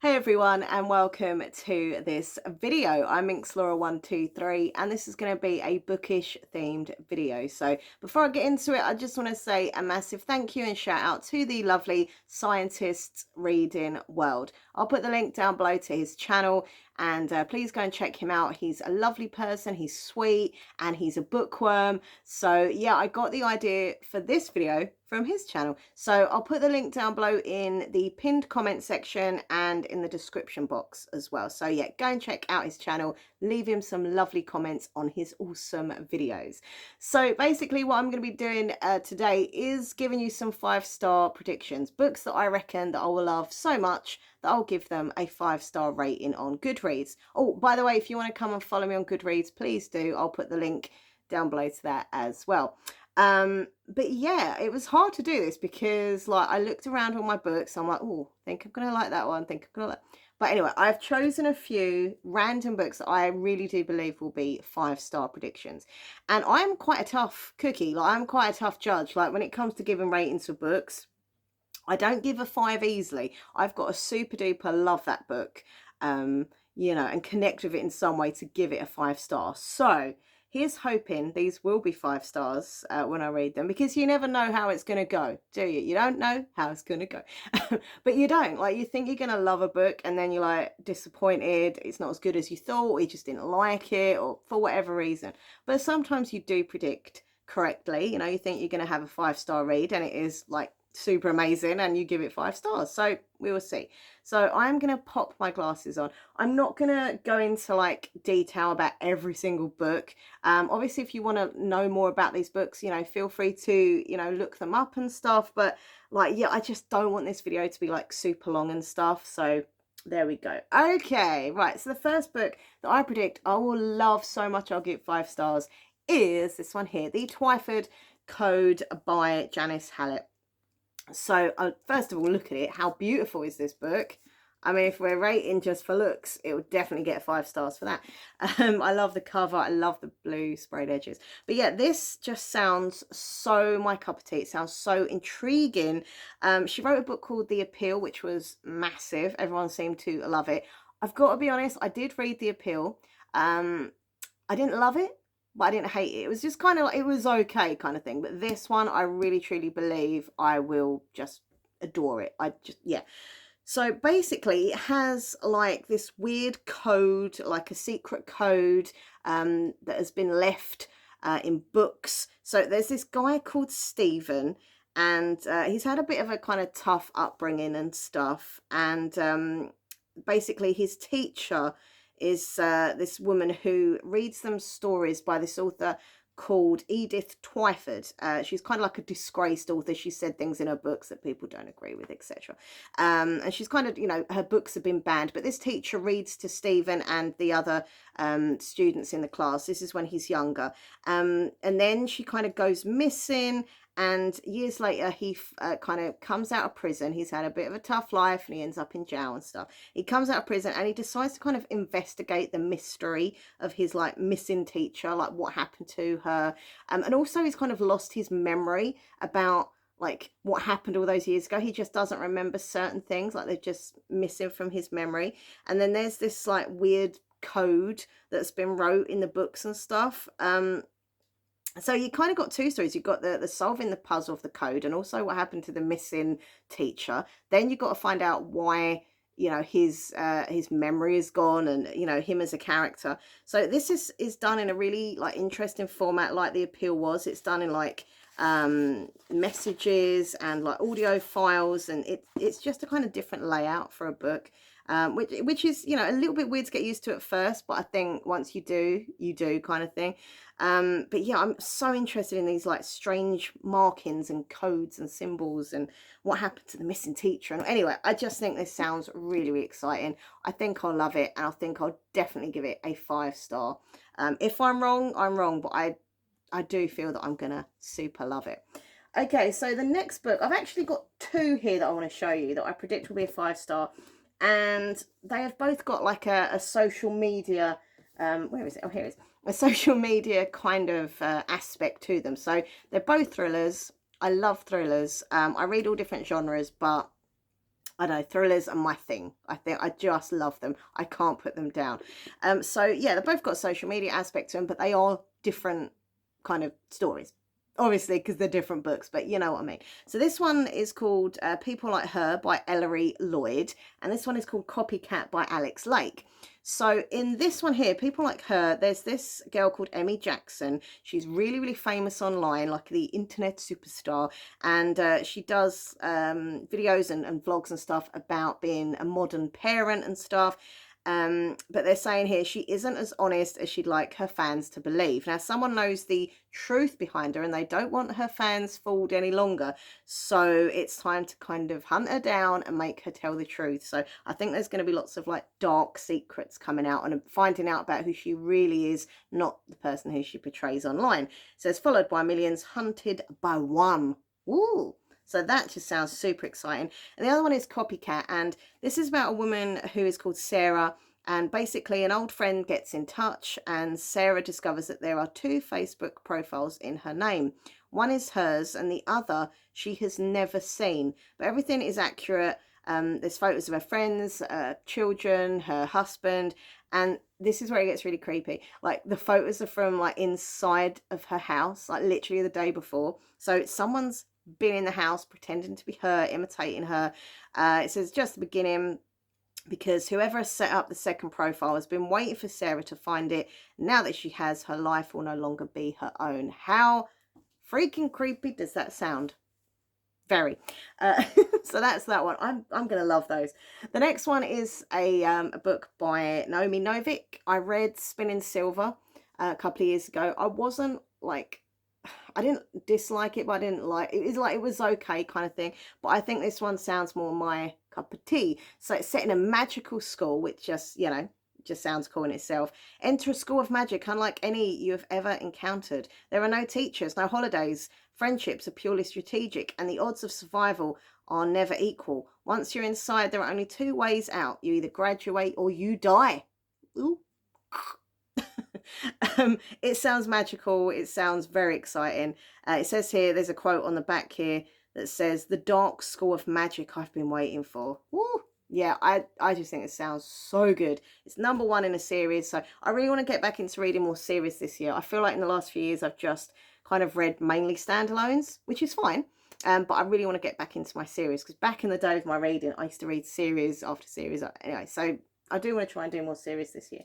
Hey everyone, and welcome to this video. I'm Minxlaura123 and this is going to be a bookish themed video. So before I get into it, I just want to say a massive thank you and shout out to the lovely Scientists Reading World. I'll put the link down below to his channel, and please go and check him out. He's a lovely person, he's sweet, and he's a bookworm. So yeah, I got the idea for this video from his channel. So I'll put the link down below in the pinned comment section and in the description box as well. So yeah, go and check out his channel, leave him some lovely comments on his awesome videos. So basically what I'm going to be doing today is giving you some 5-star predictions, books that I reckon that I will love so much that I'll give them a 5-star rating on Goodreads. Oh, by the way, if you want to come and follow me on Goodreads, please do. I'll put the link down below to that as well. But yeah, it was hard to do this because like I looked around all my books. I'm like, oh, think I'm gonna like that one, think I'm gonna like. But anyway, I've chosen a few random books that I really do believe will be 5-star predictions. And I'm quite a tough cookie, like I'm quite a tough judge. Like when it comes to giving ratings for books, I don't give a 5 easily. I've got a super duper love that book, and connect with it in some way to give it a 5-star. So here's hoping these will be 5 stars when I read them, because you never know how it's going to go, do you? You don't know how it's going to go. But you don't. Like, you think you're going to love a book and then you're like disappointed. It's not as good as you thought, or you just didn't like it, or for whatever reason. But sometimes you do predict correctly. You think you're going to have a 5-star read and it is like super amazing and you give it 5 stars. So we will see. So I'm gonna pop my glasses on. I'm not gonna go into like detail about every single book. Obviously if you want to know more about these books, feel free to look them up and stuff, but like, yeah, I just don't want this video to be like super long and stuff. So there we go. Okay, right, so the first book that I predict I will love so much I'll give 5 stars is this one here, The Wyford Code by Janice Hallett. So first of all, look at it. How beautiful is this book? I mean, if we're rating just for looks, it would definitely get 5 stars for that. I love the cover. I love the blue sprayed edges. But yeah, this just sounds so my cup of tea. It sounds so intriguing. She wrote a book called The Appeal, which was massive. Everyone seemed to love it. I've got to be honest, I did read The Appeal. I didn't love it, but I didn't hate it. It was just kind of like, it was okay kind of thing. But this one, I really truly believe I will just adore it. Yeah. So basically it has like this weird code, like a secret code that has been left in books. So there's this guy called Stephen, and he's had a bit of a kind of tough upbringing and stuff. And basically his teacher is this woman who reads them stories by this author called Edith Twyford. She's kind of like a disgraced author. She said things in her books that people don't agree with, etc. And she's kind of, her books have been banned. But this teacher reads to Stephen and the other students in the class. This is when he's younger. And then she kind of goes missing. And years later, he kind of comes out of prison. He's had a bit of a tough life and he ends up in jail and stuff. He comes out of prison and he decides to kind of investigate the mystery of his like missing teacher, like what happened to her. And also he's kind of lost his memory about like what happened all those years ago. He just doesn't remember certain things, like they're just missing from his memory. And then there's this like weird code that's been wrote in the books and stuff. So you kind of got 2 stories. You've got the solving the puzzle of the code and also what happened to the missing teacher. Then you've got to find out why, his memory is gone and, him as a character. So this is done in a really like interesting format, like The Appeal was. It's done in like messages and like audio files, and it's just a kind of different layout for a book. Which is, a little bit weird to get used to at first, but I think once you do kind of thing. But yeah, I'm so interested in these like strange markings and codes and symbols and what happened to the missing teacher. And anyway, I just think this sounds really, really exciting. I think I'll love it, and I think I'll definitely give it a 5 star. If I'm wrong, I'm wrong, but I do feel that I'm gonna super love it. Okay, so the next book, I've actually got 2 here that I want to show you that I predict will be a 5 star. And they have both got like a social media, where is it? Oh, here it is. A social media kind of aspect to them. So they're both thrillers. I love thrillers. I read all different genres, but I don't know, thrillers are my thing. I think I just love them. I can't put them down. So yeah, they've both got social media aspect to them, but they are different kind of stories. Obviously, because they're different books, but you know what I mean. So this one is called People Like Her by Ellery Lloyd, and this one is called Copycat by Alex Lake. So in this one here, People Like Her, there's this girl called Emmy Jackson. She's really, really famous online, like the internet superstar. And she does videos and vlogs and stuff about being a modern parent and stuff. But they're saying here she isn't as honest as she'd like her fans to believe. Now, someone knows the truth behind her and they don't want her fans fooled any longer. So it's time to kind of hunt her down and make her tell the truth. So I think there's going to be lots of like dark secrets coming out and finding out about who she really is, not the person who she portrays online. So it's followed by millions, hunted by one. Ooh. So that just sounds super exciting. And the other one is Copycat. And this is about a woman who is called Sarah. And basically an old friend gets in touch and Sarah discovers that there are two Facebook profiles in her name. One is hers and the other she has never seen. But everything is accurate. There's photos of her friends, children, her husband. And this is where it gets really creepy. Like the photos are from like inside of her house, like literally the day before. So someone's been in the house pretending to be her, imitating her. It says just the beginning, because whoever has set up the second profile has been waiting for Sarah to find it. Now that she has, her life will no longer be her own. How freaking creepy does that sound? Very. So that's that one. I'm gonna love those. The next one is a book by Naomi Novik. I read Spinning Silver a couple of years ago. I wasn't like, I didn't dislike it, but I didn't like it. It's like it was okay kind of thing. But I think this one sounds more my cup of tea. So it's set in a magical school, which just, you know, just sounds cool in itself. Enter a school of magic unlike any you have ever encountered. There are no teachers, no holidays. Friendships are purely strategic, and the odds of survival are never equal. Once you're inside, there are only two ways out. You either graduate or you die. Ooh. It sounds magical. It sounds very exciting. It says here, there's a quote on the back here that says, "The dark school of magic I've been waiting for." Woo! Yeah, I just think it sounds so good. It's number one in a series, so I really want to get back into reading more series this year. I feel like in the last few years I've just kind of read mainly standalones, which is fine. But I really want to get back into my series, because back in the day of my reading, I used to read series after series. Anyway, so I do want to try and do more series this year.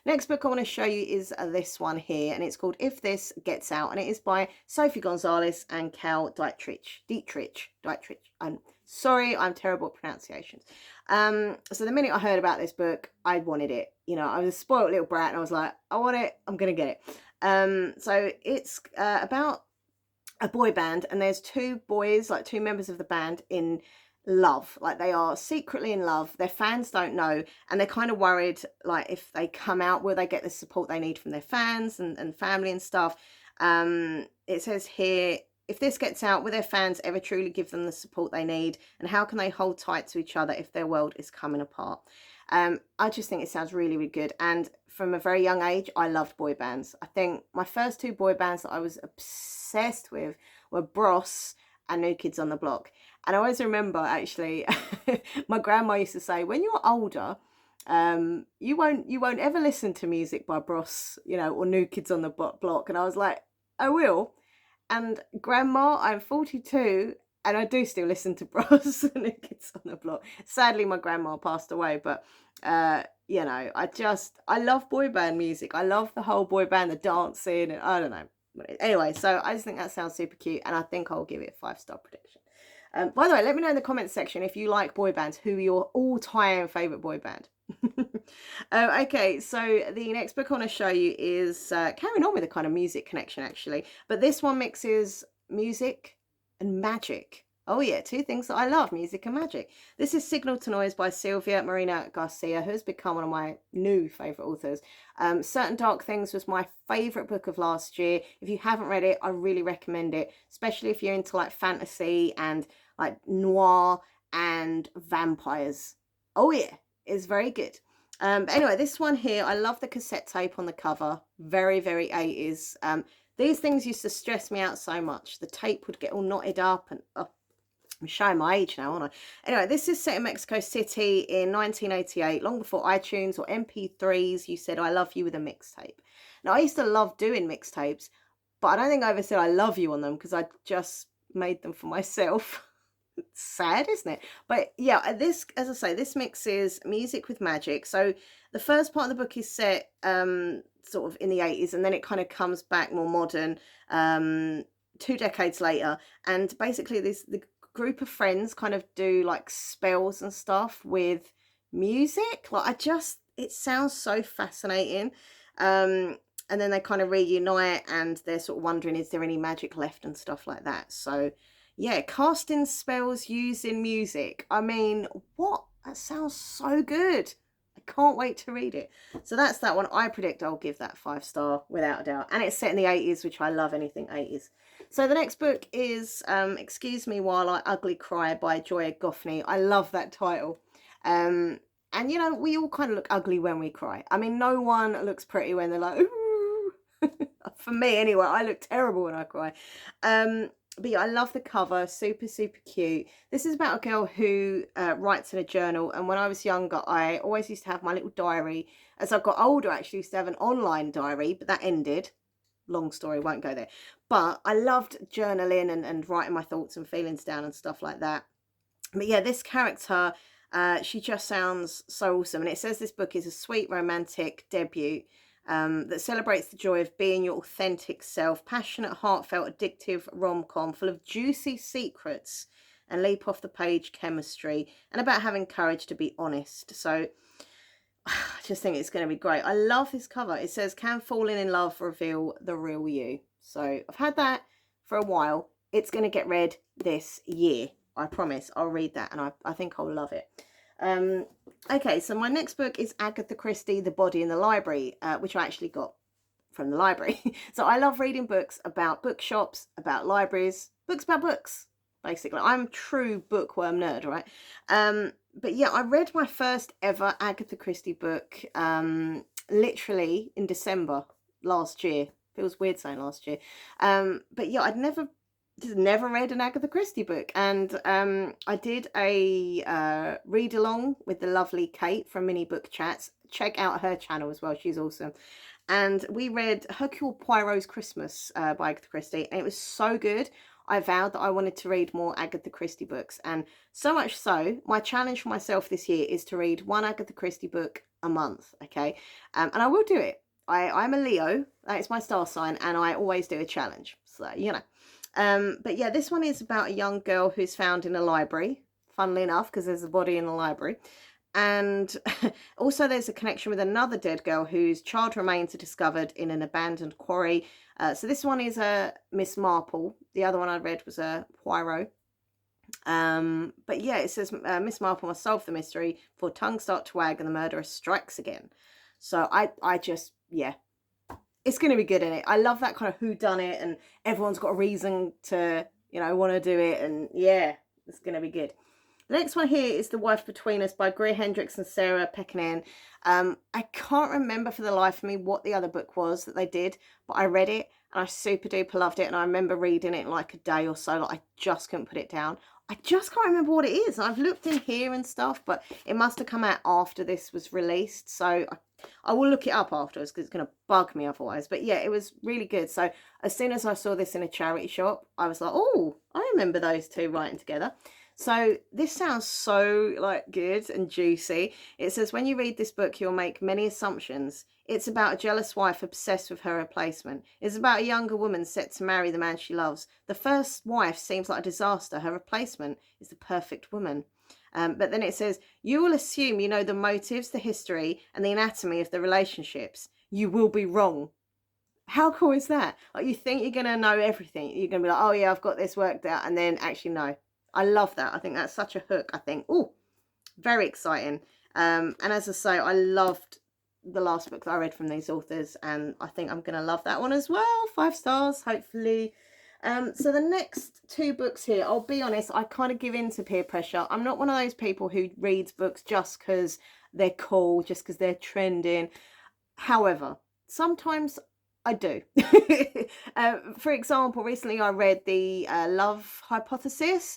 Next book I want to show you is this one here, and it's called If This Gets Out, and it is by Sophie Gonzalez and Cal Dietrich. I'm sorry, I'm terrible at pronunciations. So the minute I heard about this book, I wanted it. You know, I was a spoiled little brat, and I was like, I want it, I'm going to get it. So it's about a boy band, and there's two boys, like two members of the band, in love. Like they are secretly in love. Their fans don't know, and they're kind of worried, like if they come out, will they get the support they need from their fans and family and stuff. It says here, if this gets out, will their fans ever truly give them the support they need, and how can they hold tight to each other if their world is coming apart? I just think it sounds really, really good. And from a very young age, I loved boy bands. I think my first two boy bands that I was obsessed with were Bros and New Kids on the Block. And I always remember, actually, my grandma used to say, when you're older, you won't ever listen to music by Bros, you know, or New Kids on the Block. And I was like, I will. And grandma, I'm 42, and I do still listen to Bros and New Kids on the Block. Sadly, my grandma passed away, but you know, I love boy band music. I love the whole boy band, the dancing, and I don't know. Anyway, so I just think that sounds super cute, and I think I'll give it a 5-star prediction. By the way, let me know in the comments section if you like boy bands, who your all-time favourite boy band. Okay, so the next book I want to show you is carrying on with a kind of music connection, actually. But this one mixes music and magic. Oh yeah, two things that I love, music and magic. This is Signal to Noise by Sylvia Marina Garcia, who has become one of my new favourite authors. Certain Dark Things was my favourite book of last year. If you haven't read it, I really recommend it, especially if you're into like fantasy and like noir and vampires. Oh yeah, it's very good. Anyway, this one here, I love the cassette tape on the cover. Very, very 80s. These things used to stress me out so much. The tape would get all knotted up and I'm showing my age now, aren't I? Anyway, this is set in Mexico City in 1988, long before iTunes or MP3s. You said I love you with a mixtape. Now, I used to love doing mixtapes, but I don't think I ever said I love you on them because I just made them for myself. It's sad, isn't it? But yeah, this, as I say, this mixes music with magic. So the first part of the book is set sort of in the 80s, and then it kind of comes back more modern 2 decades later. And basically the group of friends kind of do like spells and stuff with music. Like, it sounds so fascinating. And then they kind of reunite and they're sort of wondering, is there any magic left and stuff like that. So yeah, casting spells using music. I mean, what? That sounds so good. I can't wait to read it. So that's that one. I predict I'll give that 5 star without a doubt. And it's set in the 80s, which I love anything 80s. So the next book is Excuse Me While I Ugly Cry by Joya Goffney. I love that title. And, you know, we all kind of look ugly when we cry. I mean, no one looks pretty when they're like, ooh. For me, anyway, I look terrible when I cry. But yeah, I love the cover. Super, super cute. This is about a girl who writes in a journal. And when I was younger, I always used to have my little diary. As I got older, I actually used to have an online diary, but that ended. Long story, won't go there. But I loved journaling and writing my thoughts and feelings down and stuff like that. But yeah, this character, she just sounds so awesome. And it says this book is a sweet romantic debut that celebrates the joy of being your authentic self, passionate, heartfelt, addictive rom-com full of juicy secrets and leap off the page chemistry, and about having courage to be honest. So I just think it's going to be great. I love this cover. It says, can falling in love reveal the real you? So I've had that for a while. It's going to get read this year. I promise. I'll read that and I think I'll love it. Okay, so my next book is Agatha Christie, The Body in the Library, which I actually got from the library. So I love reading books about bookshops, about libraries, books about books, basically. I'm a true bookworm nerd, right? But yeah, I read my first ever Agatha Christie book literally in December last year. Feels weird saying last year. But yeah, I'd never read an Agatha Christie book, and I did a read along with the lovely Kate from Mini Book Chats. Check out her channel as well, she's awesome. And we read Hercule Poirot's Christmas by Agatha Christie, and it was so good. I vowed that I wanted to read more Agatha Christie books, and so much so, my challenge for myself this year is to read one Agatha Christie book a month, okay? And I will do it. I'm a Leo, that is my star sign, and I always do a challenge, so you know. But yeah, this one is about a young girl who's found in a library, funnily enough, because there's a body in the library. And also there's a connection with another dead girl whose child remains are discovered in an abandoned quarry. So this one is a Miss Marple. The other one I read was a Poirot. But yeah, it says Miss Marple must solve the mystery before tongues start to wag and the murderer strikes again. So I just, yeah, it's going to be good in it. I love that kind of whodunit and everyone's got a reason to, you know, want to do it. And yeah, it's going to be good. The next one here is The Wife Between Us by Greer Hendricks and Sarah Pekkanen. I can't remember for the life of me what the other book was that they did, but I read it and I super duper loved it. And I remember reading it in like a day or so. Like, I just couldn't put it down. I just can't remember what it is. I've looked in here and stuff, but it must have come out after this was released. So I will look it up afterwards because it's going to bug me otherwise. But yeah, it was really good. So as soon as I saw this in a charity shop, I was like, oh, I remember those two writing together. So this sounds so like good and juicy. It says, when you read this book, you'll make many assumptions. It's about a jealous wife obsessed with her replacement. It's about a younger woman set to marry the man she loves. The first wife seems like a disaster. Her replacement is the perfect woman. But then it says, you will assume you know the motives, the history, and the anatomy of the relationships. You will be wrong. How cool is that? Like, you think you're going to know everything. You're going to be like, oh yeah, I've got this worked out. And then actually, no. I love that. I think that's such a hook. I think, oh, very exciting. And as I say, I loved the last book that I read from these authors, and I think I'm going to love that one as well. 5 stars, hopefully. So the next 2 books here, I'll be honest, I kind of give in to peer pressure. I'm not one of those people who reads books just because they're cool, just because they're trending. However, sometimes I do. For example, recently I read the Love Hypothesis,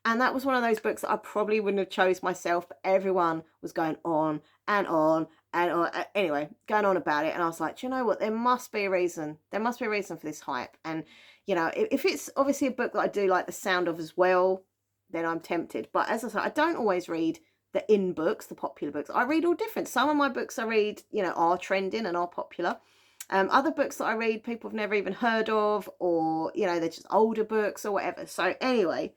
And that was one of those books that I probably wouldn't have chose myself, but everyone was going on and on and on. Anyway, going on about it. And I was like, do you know what? There must be a reason. There must be a reason for this hype. And, you know, if it's obviously a book that I do like the sound of as well, then I'm tempted. But as I said, I don't always read the in books, the popular books. I read all different. Some of my books I read, you know, are trending and are popular. Other books that I read, people have never even heard of, or, you know, they're just older books or whatever. So anyway,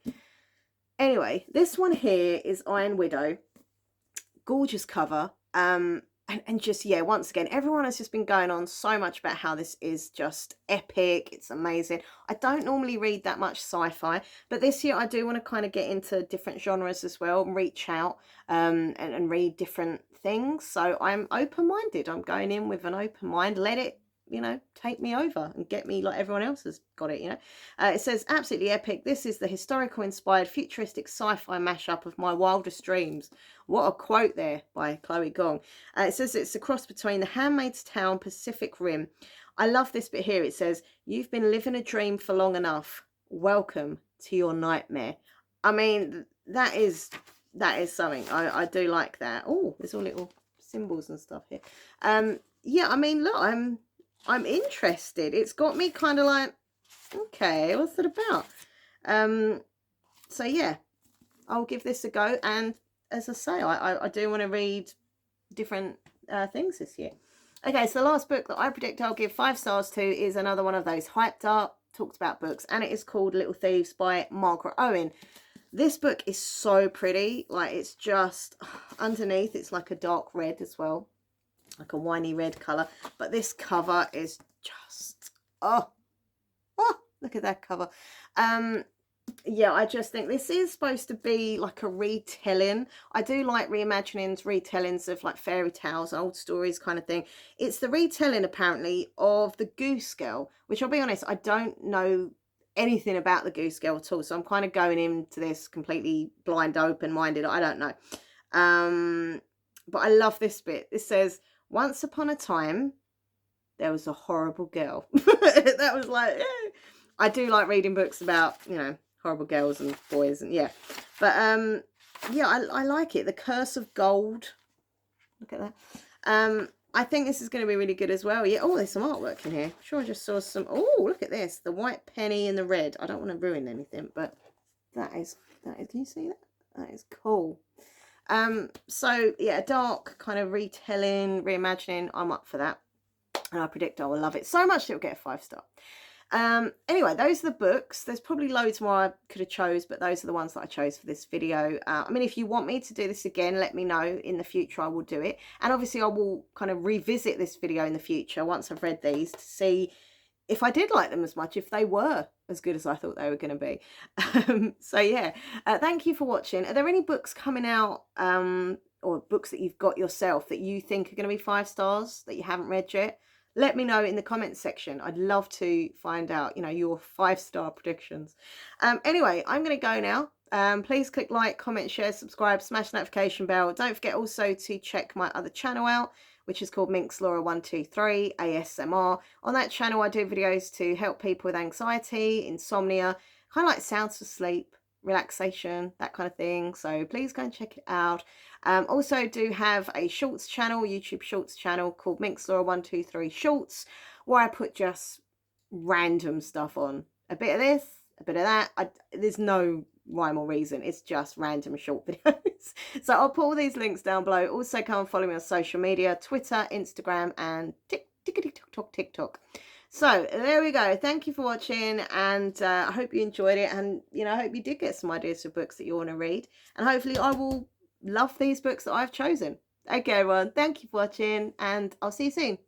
this one here is Iron Widow. Gorgeous cover. And just, yeah, once again, everyone has just been going on so much about how this is just epic. It's amazing. I don't normally read that much sci-fi, but this year I do want to kind of get into different genres as well and reach out and read different things. So I'm open-minded. I'm going in with an open mind. Let it, you know, take me over and get me like everyone else has got it, you know. It says, absolutely epic. This is the historical inspired futuristic sci-fi mashup of my wildest dreams. What a quote there by Chloe Gong. It says it's a cross between The Handmaid's Tale and Pacific Rim. I love this bit here. It says, you've been living a dream for long enough. Welcome to your nightmare. I mean, that is something. I do like that. Oh, there's all little symbols and stuff here. Yeah, I mean, look, I'm interested. It's got me kind of like, okay, what's it about? So yeah, I'll give this a go. And as I say, I do want to read different things this year. Okay, so the last book that I predict I'll give 5 stars to is another one of those hyped up, talked about books, and it is called Little Thieves by Margaret Owen. This book is so pretty. Like, it's just, underneath, it's like a dark red as well, like a winey red colour. But this cover is just, oh, look at that cover. Yeah, I just think this is supposed to be like a retelling. I do like reimaginings, retellings of like fairy tales, old stories kind of thing. It's the retelling apparently of the Goose Girl, which I'll be honest, I don't know anything about the Goose Girl at all. So I'm kind of going into this completely blind, open-minded. I don't know. But I love this bit. It says, once upon a time, there was a horrible girl. That was like, yeah. I do like reading books about, you know, horrible girls and boys, and yeah. But yeah, I like it. The Curse of Gold. Look at that. I think this is going to be really good as well. Yeah. Oh, there's some artwork in here. I'm sure I just saw some. Oh, look at this. The white penny and the red. I don't want to ruin anything, but that is. Can you see that? That is cool. So yeah, a dark kind of retelling, reimagining. I'm up for that, and I predict I will love it so much that it'll get a 5-star. Anyway, those are the books. There's probably loads more I could have chose, but those are the ones that I chose for this video. I mean, if you want me to do this again, let me know. In the future I will do it, and obviously I will kind of revisit this video in the future once I've read these to see if I did like them as much, if they were as good as I thought they were going to be. So yeah, thank you for watching. Are there any books coming out or books that you've got yourself that you think are going to be 5 stars that you haven't read yet? Let me know in the comments section. I'd love to find out, you know, your 5-star predictions. Anyway, I'm going to go now. Please click like, comment, share, subscribe, smash the notification bell. Don't forget also to check my other channel out, which is called Minxlaura123 ASMR. On that channel, I do videos to help people with anxiety, insomnia, kind of like sounds for sleep, relaxation, that kind of thing. So please go and check it out. Also do have a shorts channel, YouTube shorts channel called Minxlaura123 Shorts, where I put just random stuff on. A bit of this, a bit of that. There's no rhyme or reason. It's just random short videos. So I'll put all these links down below. Also come and follow me on social media, Twitter, Instagram, and TikTok. So there we go. Thank you for watching, and I hope you enjoyed it, and you know, I hope you did get some ideas for books that you want to read, and hopefully I will love these books that I've chosen. Okay everyone, thank you for watching, and I'll see you soon.